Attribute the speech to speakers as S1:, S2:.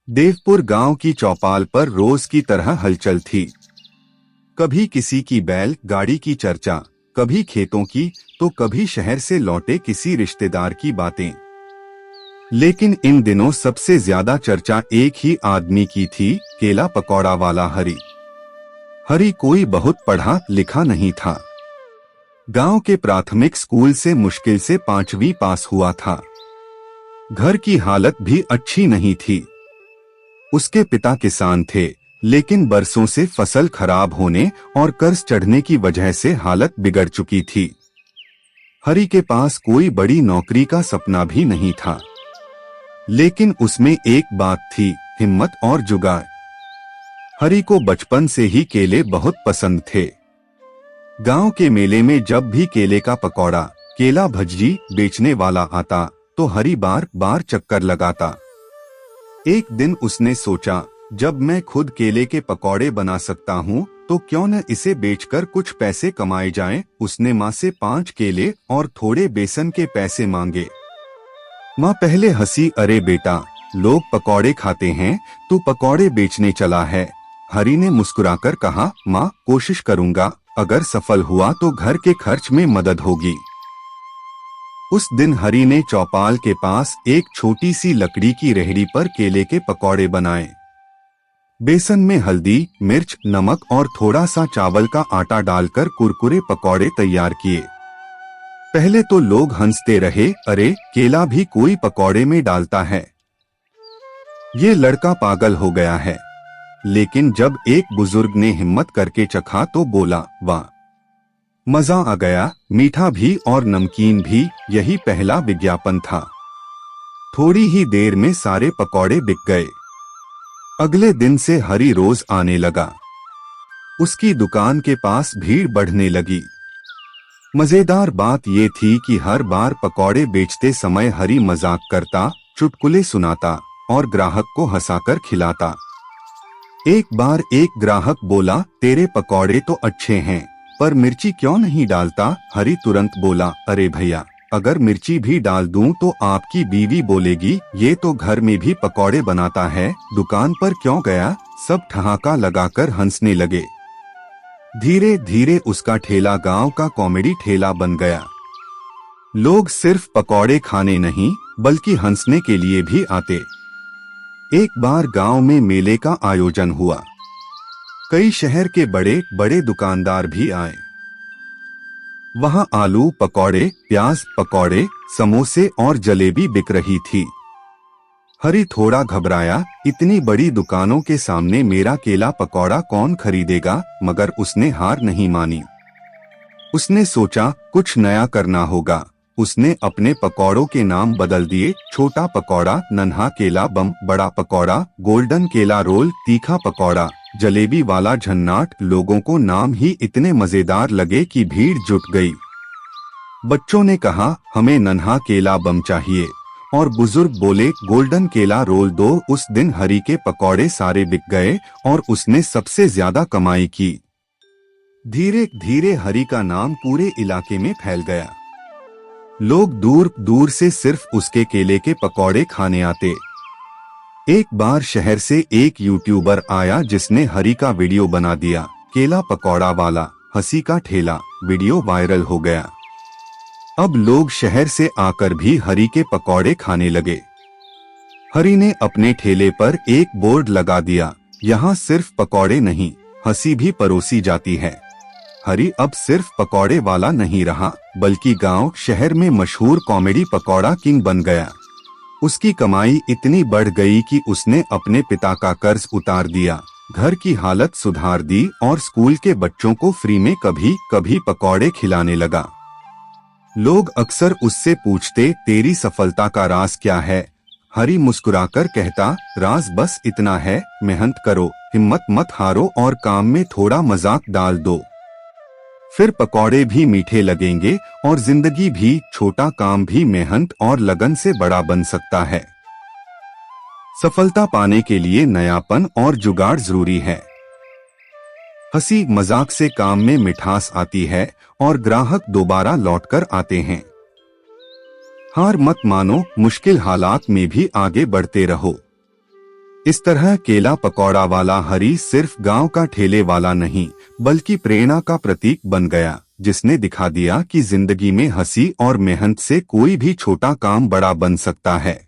S1: देवपुर गांव की चौपाल पर रोज की तरह हलचल थी। कभी किसी की बैल गाड़ी की चर्चा, कभी खेतों की, तो कभी शहर से लौटे किसी रिश्तेदार की बातें। लेकिन इन दिनों सबसे ज्यादा चर्चा एक ही आदमी की थी, केला पकौड़ा वाला हरि। हरि कोई बहुत पढ़ा लिखा नहीं था। गांव के प्राथमिक स्कूल से मुश्किल से 5वीं पास हुआ था। घर की हालत भी अच्छी नहीं थी। उसके पिता किसान थे, लेकिन बरसों से फसल खराब होने और कर्ज चढ़ने की वजह से हालत बिगड़ चुकी थी। हरि के पास कोई बड़ी नौकरी का सपना भी नहीं था, लेकिन उसमें एक बात थी, हिम्मत और जुगाड़। हरि को बचपन से ही केले बहुत पसंद थे। गांव के मेले में जब भी केले का पकौड़ा, केला भज्जी बेचने वाला आता, तो हरि बार बार चक्कर लगाता। एक दिन उसने सोचा, जब मैं खुद केले के पकौड़े बना सकता हूँ, तो क्यों न इसे बेचकर कुछ पैसे कमाए जाएं। उसने माँ से 5 केले और थोड़े बेसन के पैसे मांगे। माँ पहले हंसी, अरे बेटा, लोग पकौड़े खाते हैं, तू पकौड़े बेचने चला है। हरि ने मुस्कुराकर कहा, माँ कोशिश करूँगा, अगर सफल हुआ तो घर के खर्च में मदद होगी। उस दिन हरि ने चौपाल के पास एक छोटी सी लकड़ी की रेहड़ी पर केले के पकौड़े बनाए। बेसन में हल्दी, मिर्च, नमक और थोड़ा सा चावल का आटा डालकर कुरकुरे पकौड़े तैयार किए। पहले तो लोग हंसते रहे, अरे केला भी कोई पकौड़े में डालता है, ये लड़का पागल हो गया है। लेकिन जब एक बुजुर्ग ने हिम्मत करके चखा तो बोला, वाह, मजा आ गया, मीठा भी और नमकीन भी। यही पहला विज्ञापन था। थोड़ी ही देर में सारे पकौड़े बिक गए। अगले दिन से हरि रोज आने लगा। उसकी दुकान के पास भीड़ बढ़ने लगी। मजेदार बात ये थी कि हर बार पकौड़े बेचते समय हरि मजाक करता, चुटकुले सुनाता और ग्राहक को हंसाकर खिलाता। एक बार एक ग्राहक बोला, तेरे पकौड़े तो अच्छे हैं, पर मिर्ची क्यों नहीं डालता? हरि तुरंत बोला, अरे भैया, अगर मिर्ची भी डाल दूं तो आपकी बीवी बोलेगी, ये तो घर में भी पकौड़े बनाता है, दुकान पर क्यों गया? सब ठहाका लगाकर हंसने लगे। धीरे धीरे उसका ठेला गांव का कॉमेडी ठेला बन गया। लोग सिर्फ पकौड़े खाने नहीं, बल्कि हंसने के लिए भी आते। एक बार गांव में मेले का आयोजन हुआ। कई शहर के बड़े बड़े दुकानदार भी आए। वहां आलू पकौड़े, प्याज पकौड़े, समोसे और जलेबी बिक रही थी। हरि थोड़ा घबराया, इतनी बड़ी दुकानों के सामने मेरा केला पकौड़ा कौन खरीदेगा? मगर उसने हार नहीं मानी। उसने सोचा, कुछ नया करना होगा। उसने अपने पकौड़ों के नाम बदल दिए, छोटा पकौड़ा, नन्हा केला बम, बड़ा पकौड़ा, गोल्डन केला रोल, तीखा पकौड़ा, जलेबी वाला झन्नाट। लोगों को नाम ही इतने मजेदार लगे कि भीड़ जुट गई। बच्चों ने कहा, हमें नन्हा केला बम चाहिए, और बुजुर्ग बोले, गोल्डन केला रोल दो। उस दिन हरि के पकौड़े सारे बिक गए और उसने सबसे ज्यादा कमाई की। धीरे धीरे हरि का नाम पूरे इलाके में फैल गया। लोग दूर दूर से सिर्फ उसके केले के पकौड़े खाने आते। एक बार शहर से एक यूट्यूबर आया जिसने हरि का वीडियो बना दिया, केला पकौड़ा वाला, हंसी का ठेला। वीडियो वायरल हो गया। अब लोग शहर से आकर भी हरि के पकौड़े खाने लगे। हरि ने अपने ठेले पर एक बोर्ड लगा दिया, यहाँ सिर्फ पकौड़े नहीं, हंसी भी परोसी जाती है। हरि अब सिर्फ पकौड़े वाला नहीं रहा, बल्कि गांव शहर में मशहूर कॉमेडी पकौड़ा किंग बन गया। उसकी कमाई इतनी बढ़ गई कि उसने अपने पिता का कर्ज उतार दिया, घर की हालत सुधार दी और स्कूल के बच्चों को फ्री में कभी कभी पकौड़े खिलाने लगा। लोग अक्सर उससे पूछते, तेरी सफलता का राज क्या है? हरि मुस्कुराकर कहता, राज बस इतना है, मेहनत करो, हिम्मत मत हारो और काम में थोड़ा मजाक डाल दो, फिर पकौड़े भी मीठे लगेंगे और जिंदगी भी। छोटा काम भी मेहनत और लगन से बड़ा बन सकता है। सफलता पाने के लिए नयापन और जुगाड़ जरूरी है। हंसी मजाक से काम में मिठास आती है और ग्राहक दोबारा लौटकर आते हैं। हार मत मानो, मुश्किल हालात में भी आगे बढ़ते रहो। इस तरह केला पकौड़ा वाला हरी सिर्फ गांव का ठेले वाला नहीं बल्कि प्रेरणा का प्रतीक बन गया, जिसने दिखा दिया कि जिंदगी में हंसी और मेहनत से कोई भी छोटा काम बड़ा बन सकता है।